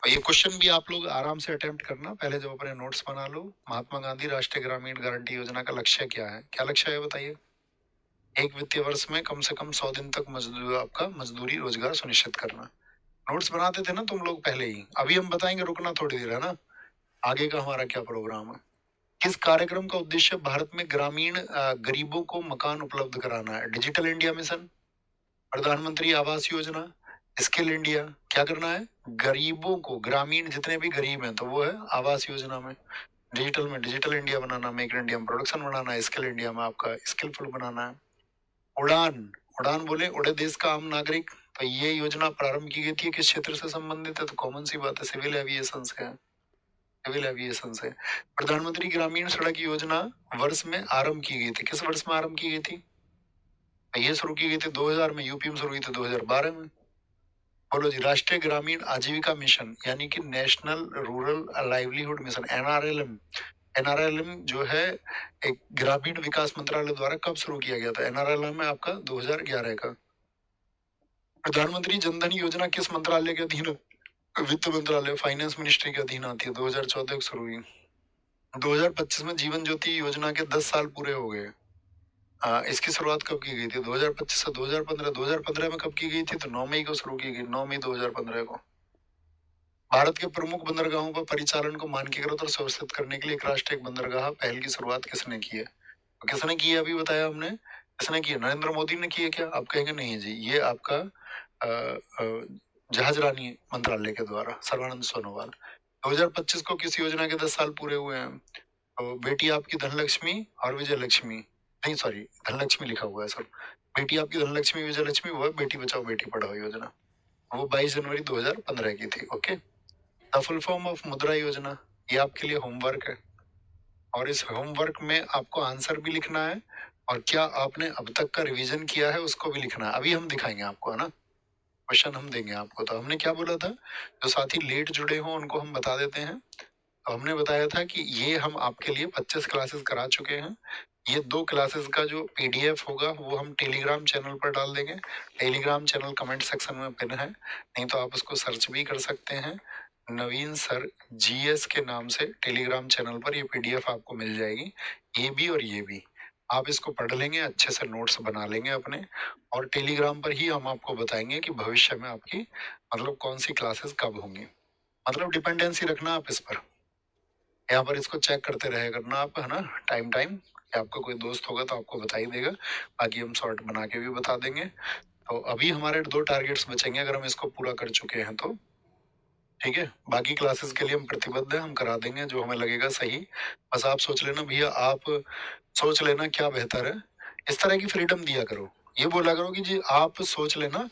तो ये क्वेश्चन भी आप लोग आराम से अटेम्प्ट करना, पहले जब अपने नोट्स बना लो। महात्मा गांधी राष्ट्रीय ग्रामीण गारंटी योजना का लक्ष्य क्या है? क्या लक्ष्य है बताइए? एक वित्तीय वर्ष में कम से कम 100 दिन तक आपका मजदूरी रोजगार सुनिश्चित करना। नोट्स बनाते थे ना तुम लोग पहले ही, अभी हम बताएंगे, रुकना थोड़ी देर है ना, आगे का हमारा क्या प्रोग्राम है। किस कार्यक्रम का उद्देश्य भारत में ग्रामीण गरीबों को मकान उपलब्ध कराना है? डिजिटल इंडिया मिशन, प्रधानमंत्री आवास योजना, स्किल इंडिया। क्या करना है? गरीबों को, ग्रामीण जितने भी गरीब हैं तो वो है आवास योजना में। डिजिटल में digital India banana, make in India में प्रोडक्शन बनाना है, स्किल इंडिया में आपका स्किलफुल बनाना है। उड़ान, उड़ान बोले उड़े देश का आम नागरिक, तो ये योजना प्रारंभ की गई थी, किस क्षेत्र से संबंधित है? तो कॉमन सी बात है, सिविल एविएशन से है, सिविल एविएशन से। प्रधानमंत्री ग्रामीण सड़क योजना वर्ष में आरंभ की गई थी, किस वर्ष में आरंभ की गई थी? ये शुरू की गई थी 2000 में, यूपी में शुरू हुई थी 2012 में। बोलो जी, राष्ट्रीय ग्रामीण आजीविका मिशन यानी कि national rural livelihood mission, NRLM, NRLM जो है एक ग्रामीण विकास मंत्रालय द्वारा कब शुरू किया गया था? एनआरएलएम है आपका 2011 का। प्रधानमंत्री जनधन योजना किस मंत्रालय के अधीन? वित्त मंत्रालय, फाइनेंस मिनिस्ट्री के अधीन आती है, 2014 को शुरू हुई। 2025 में जीवन ज्योति योजना के 10 साल पूरे हो गए। इसकी शुरुआत कब की गई थी? 2025 से 2015। 2015 में कब की गई थी? तो 9 मई को शुरू की गई, 9 मई 2015 को। भारत के प्रमुख बंदरगाहों पर परिचालन को मानकीकृत और सुव्यवस्थित करने के लिए एक राष्ट्रीय बंदरगाह पहल की शुरुआत किसने की है? तो किसने की है अभी बताया हमने, किसने की है? नरेंद्र मोदी ने की है क्या? आप कहेंगे नहीं जी, ये आपका जहाजरानी मंत्रालय के द्वारा, सर्बानंद सोनोवाल। 2025 को किस योजना के 10 साल पूरे हुए हैं? तो बेटी आपकी धनलक्ष्मी और विजय लक्ष्मी, नहीं सॉरी, धनलक्ष्मी लिखा हुआ है सर। बेटी आपकी धनलक्ष्मी विजय लक्ष्मी, वो है बेटी बचाओ बेटी पढ़ाओ योजना, वो 22 जनवरी 2015 की थी। Okay, the full form of मुद्रा योजना, ये आपके लिए होमवर्क है, और इस होमवर्क में आपको आंसर भी लिखना है, और क्या आपने अब तक का रिवीजन किया है उसको भी लिखना है। अभी हम दिखाएंगे आपको, है ना, क्वेश्चन हम देंगे आपको। तो हमने क्या बोला था, जो साथी लेट जुड़े हों उनको हम बता देते हैं। तो हमने बताया था कि ये हम आपके लिए 25 क्लासेस करा चुके हैं। ये 2 क्लासेस का जो पीडीएफ होगा वो हम टेलीग्राम चैनल पर डाल देंगे। टेलीग्राम चैनल कमेंट सेक्शन में पिन है, नहीं तो आप उसको सर्च भी कर सकते हैं, नवीन सर जीएस के नाम से टेलीग्राम चैनल पर ये पीडीएफ आपको मिल जाएगी, ये भी और ये भी। आप इसको पढ़ लेंगे, अच्छे से नोट्स बना लेंगे अपने, और टेलीग्राम पर ही हम आपको बताएंगे कि भविष्य में आपकी मतलब कौन सी क्लासेस कब होंगी। मतलब डिपेंडेंसी रखना आप इस पर, यहाँ पर इसको चेक करते रहे करना आप, है ना, टाइम टाइम। आपका कोई दोस्त होगा तो आपको बता ही देगा, बाकी हम शॉर्ट बना के भी बता देंगे। तो अभी हमारे 2 टारगेट्स बचेंगे, अगर हम इसको पूरा कर चुके हैं तो ठीक है। बाकी क्लासेस के लिए हम प्रतिबद्ध हैं, हम करा देंगे जो हमें लगेगा सही। बस आप सोच लेना भैया, आप सोच लेना क्या बेहतर है, इस तरह की फ्रीडम दिया करो। ये बोला करो कि जी आप सोच लेना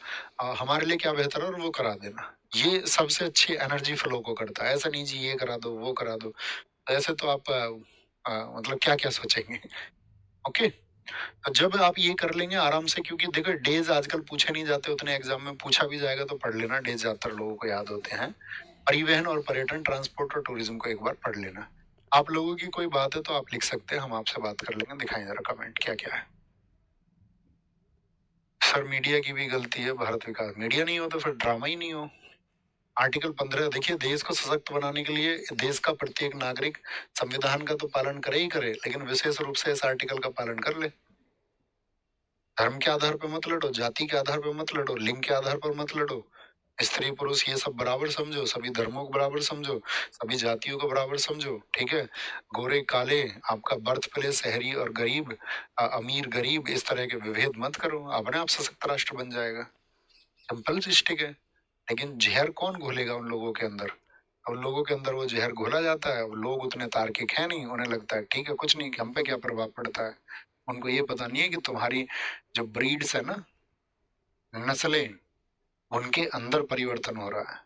हमारे लिए क्या बेहतर है और वो करा देना। ये सबसे अच्छी एनर्जी फ्लो को करता है। ऐसा नहीं जी ये करा दो वो करा दो, ऐसे तो आप मतलब क्या क्या सोचेंगे। ओके, तो जब आप ये कर लेंगे आराम से, क्योंकि देखो डेज आजकल पूछे नहीं जाते उतने, एग्जाम में पूछा भी जाएगा तो पढ़ लेना, डेज ज्यादातर लोगों को याद होते हैं। परिवहन और पर्यटन, ट्रांसपोर्ट और टूरिज्म को एक बार पढ़ लेना। आप लोगों की कोई बात है तो आप लिख सकते हैं, हम आपसे बात कर लेंगे। दिखाएं जरा कमेंट क्या क्या है। सर मीडिया की भी गलती है, भारत विकास मीडिया नहीं हो तो फिर ड्रामा ही नहीं हो। आर्टिकल 15 देखिए, देश को सशक्त बनाने के लिए देश का प्रत्येक नागरिक संविधान का तो पालन करे ही करे, लेकिन विशेष रूप से इस आर्टिकल का पालन कर ले। धर्म के आधार पर मत लड़ो, जाति के आधार पर मत लड़ो, लिंग के आधार पर मत लड़ो। स्त्री पुरुष ये सब बराबर समझो, सभी धर्मों को बराबर समझो, सभी जातियों को बराबर समझो, ठीक है। गोरे काले, आपका बर्थ प्लेस, शहरी और गरीब, अमीर गरीब, इस तरह के विभेद मत करो, अपने आप सशक्त राष्ट्र बन जाएगा। सिंपल स्टिक है। लेकिन जहर कौन घोलेगा उन लोगों के अंदर? उन लोगों के अंदर वो जहर घोला जाता है, वो लोग उतने तार्किक है नहीं, उन्हें लगता है ठीक है कुछ नहीं, हम पे क्या प्रभाव पड़ता है। उनको ये पता नहीं है कि तुम्हारी जो ब्रीड्स है ना, नस्लें, उनके अंदर परिवर्तन हो रहा है।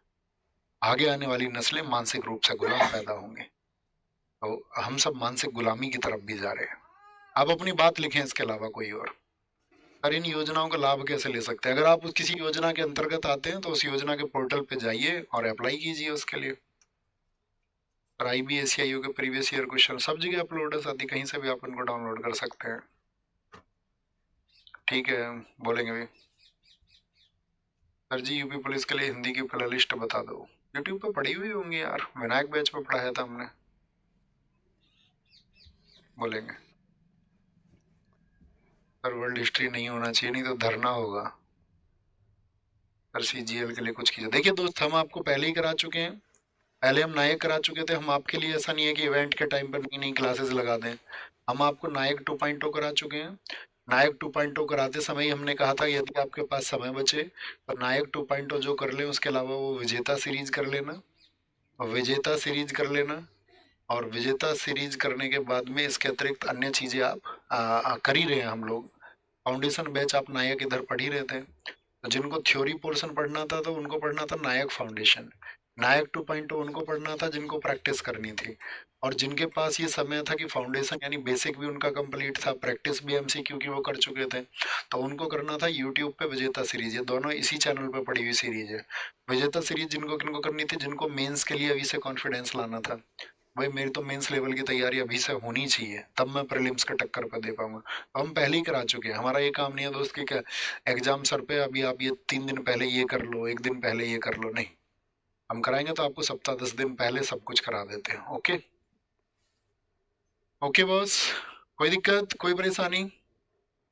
आगे आने वाली नस्लें मानसिक रूप से गुलाम पैदा होंगे, तो हम सब मानसिक गुलामी की तरफ भी जा रहे हैं। आप अपनी बात लिखें, इसके अलावा कोई और इन योजनाओं का लाभ कैसे ले सकते हैं? अगर आप किसी योजना के अंतर्गत आते हैं तो उस योजना के पोर्टल पे जाइए और अप्लाई कीजिए उसके लिए। और IBSCIO के प्रीवियस ईयर क्वेश्चन सब जगह अपलोड है साथी, कहीं से भी आप इनको डाउनलोड कर सकते हैं। ठीक है, बोलेंगे भी सर जी यूपी पुलिस के लिए हिंदी की प्ले लिस्ट बता दो। यूट्यूब पे पढ़ी हुई होंगी यार, विनायक बैच पे पढ़ाया था हमने। बोलेंगे सर वर्ल्ड हिस्ट्री नहीं होना चाहिए, नहीं तो धरना होगा। सर सीजीएल के लिए कुछ कीजिए। देखिए दोस्त, हम आपको पहले ही करा चुके हैं, पहले हम नायक करा चुके थे। हम आपके लिए ऐसा नहीं है कि इवेंट के टाइम पर नई नई क्लासेस लगा दें। हम आपको नायक 2.0 करा चुके हैं। नायक 2.0 कराते समय ही हमने कहा था यदि आपके पास समय बचे तो नायक 2.0 जो कर लें, उसके अलावा वो विजेता सीरीज कर लेना, विजेता सीरीज कर लेना। और विजेता सीरीज करने के बाद में इसके अतिरिक्त अन्य चीजें आप कर ही रहे हैं। हम लोग फाउंडेशन बैच आप नायक इधर पढ़ ही रहे थे। तो जिनको थ्योरी पोर्शन पढ़ना था तो उनको पढ़ना था नायक फाउंडेशन। नायक 2.0 उनको पढ़ना था जिनको प्रैक्टिस करनी थी। और जिनके पास ये समय था कि फाउंडेशन यानी बेसिक भी उनका कंप्लीट था, प्रैक्टिस भी एमसीक्यू की वो कर चुके थे, तो उनको करना था यूट्यूब पे विजेता सीरीज। ये दोनों इसी चैनल पे पड़ी हुई सीरीज है। विजेता सीरीज जिनको किनको करनी थी, जिनको मेंस के लिए अभी से कॉन्फिडेंस लाना था, भाई मेरी तो मेंस लेवल की तैयारी अभी से होनी चाहिए, तब मैं प्रीलिम्स का टक्कर पर दे पाऊंगा। तो हम पहले ही करा चुके हैं। हमारा ये काम नहीं है दोस्त कि क्या एग्जाम सर पे अभी आप ये 3 दिन पहले ये कर लो, 1 दिन पहले ये कर लो, नहीं। हम कराएंगे तो आपको सप्ताह 10 दिन पहले सब कुछ करा देते हैं। ओके ओके बॉस, कोई दिक्कत, कोई परेशानी,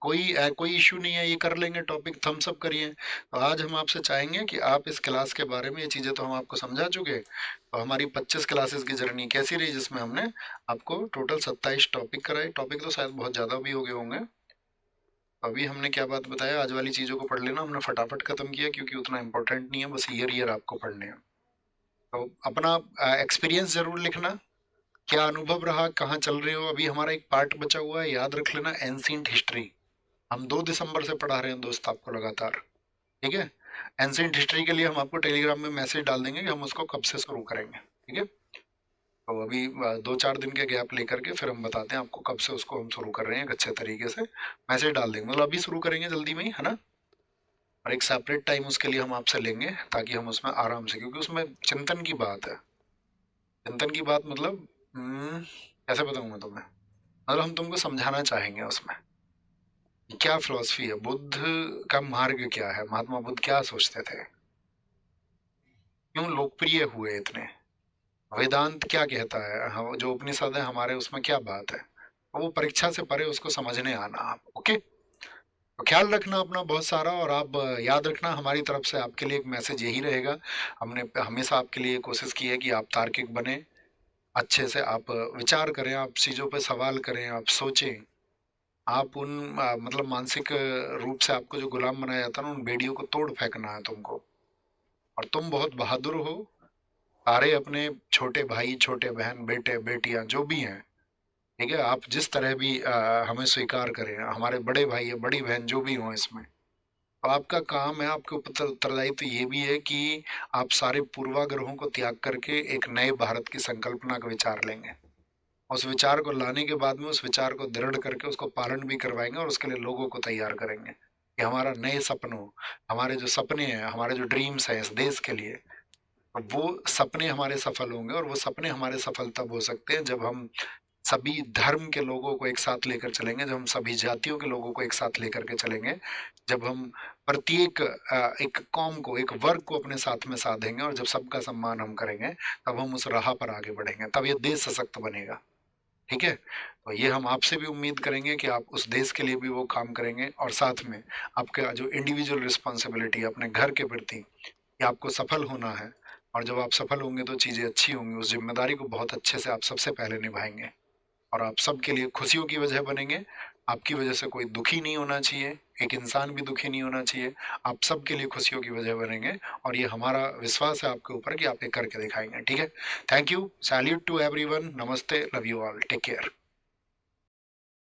कोई इश्यू नहीं है, ये कर लेंगे। टॉपिक थम्स अप करिए। तो आज हम आपसे चाहेंगे कि आप इस क्लास के बारे में, ये चीज़ें तो हम आपको समझा चुके। तो हमारी 25 क्लासेस की जर्नी कैसी रही, जिसमें हमने आपको टोटल 27 टॉपिक कराए। टॉपिक तो शायद बहुत ज़्यादा भी हो गए होंगे। अभी हमने क्या बात बताया, आज वाली चीज़ों को पढ़ लेना, हमने फटाफट खत्म किया क्योंकि उतना इंपॉर्टेंट नहीं है, बस ईयर आपको पढ़ने हैं। तो अपना एक्सपीरियंस जरूर लिखना, क्या अनुभव रहा, कहाँ चल रहे हो। अभी हमारा एक पार्ट बचा हुआ है, याद रख लेना, एंशिएंट हिस्ट्री। हम 2 दिसंबर से पढ़ा रहे हैं दोस्त आपको लगातार, ठीक है। एंशिएंट हिस्ट्री के लिए हम आपको टेलीग्राम में मैसेज डाल देंगे कि हम उसको कब से शुरू करेंगे, ठीक है। तो अभी 2-4 दिन के गैप लेकर के फिर हम बताते हैं आपको कब से उसको हम शुरू कर रहे हैं। एक अच्छे तरीके से मैसेज डाल देंगे, मतलब अभी शुरू करेंगे जल्दी में ही, है ना। और एक सेपरेट टाइम उसके लिए हम आपसे लेंगे ताकि हम उसमें आराम से, क्योंकि उसमें चिंतन की बात है। चिंतन की बात मतलब कैसे बताऊँ मैं तुम्हें, मतलब हम तुमको समझाना चाहेंगे उसमें क्या फिलॉसफी है, बुद्ध का मार्ग क्या है, महात्मा बुद्ध क्या सोचते थे, क्यों लोकप्रिय हुए इतने, वेदांत क्या कहता है, जो उपनिषद है हमारे, उसमें क्या बात है। तो वो परीक्षा से परे उसको समझने आना आप। ओके, तो ख्याल रखना अपना बहुत सारा। और आप याद रखना, हमारी तरफ से आपके लिए एक मैसेज यही रहेगा, हमने हमेशा आपके लिए कोशिश की है कि आप तार्किक बने, अच्छे से आप विचार करें, आप चीज़ों पे सवाल करें, आप सोचें। आप उन मतलब मानसिक रूप से आपको जो गुलाम बनाया जाता है ना, उन बेड़ियों को तोड़ फेंकना है तुमको। और तुम बहुत बहादुर हो। सारे अपने छोटे भाई, छोटे बहन, बेटे बेटियां जो भी हैं, ठीक है, आप जिस तरह भी हमें स्वीकार करें, हमारे बड़े भाई या बड़ी बहन जो भी हों इसमें, तो आपका काम है, आपके ऊपर उत्तरदायित्व ये भी है कि आप सारे पूर्वाग्रहों को त्याग करके एक नए भारत की संकल्पना का विचार लेंगे। उस विचार को लाने के बाद में उस विचार को दृढ़ करके उसको पालन भी करवाएंगे और उसके लिए लोगों को तैयार करेंगे कि हमारा नए सपनों, हमारे जो सपने हैं, हमारे जो ड्रीम्स हैं इस देश के लिए, वो सपने हमारे सफल होंगे। और वो सपने हमारे सफल तब हो सकते हैं जब हम सभी धर्म के लोगों को एक साथ लेकर चलेंगे, जब हम सभी जातियों के लोगों को एक साथ लेकर के चलेंगे, जब हम प्रत्येक एक कौम को, एक वर्ग को अपने साथ में साधेंगे, और जब सबका सम्मान हम करेंगे, तब हम उस राह पर आगे बढ़ेंगे, तब ये देश सशक्त बनेगा, ठीक है। तो ये हम आपसे भी उम्मीद करेंगे कि आप उस देश के लिए भी वो काम करेंगे, और साथ में आपका जो इंडिविजुअल रिस्पॉन्सिबिलिटी है अपने घर के प्रति, कि आपको सफल होना है। और जब आप सफल होंगे तो चीज़ें अच्छी होंगी, उस जिम्मेदारी को बहुत अच्छे से आप सबसे पहले निभाएंगे, और आप सबके लिए खुशियों की वजह बनेंगे। आपकी वजह से कोई दुखी नहीं होना चाहिए, एक इंसान भी दुखी नहीं होना चाहिए। आप सबके लिए खुशियों की वजह बनेंगे, और ये हमारा विश्वास है आपके ऊपर कि आप ये करके दिखाएंगे, ठीक है। Thank you, salute to everyone, नमस्ते, love you all, take care.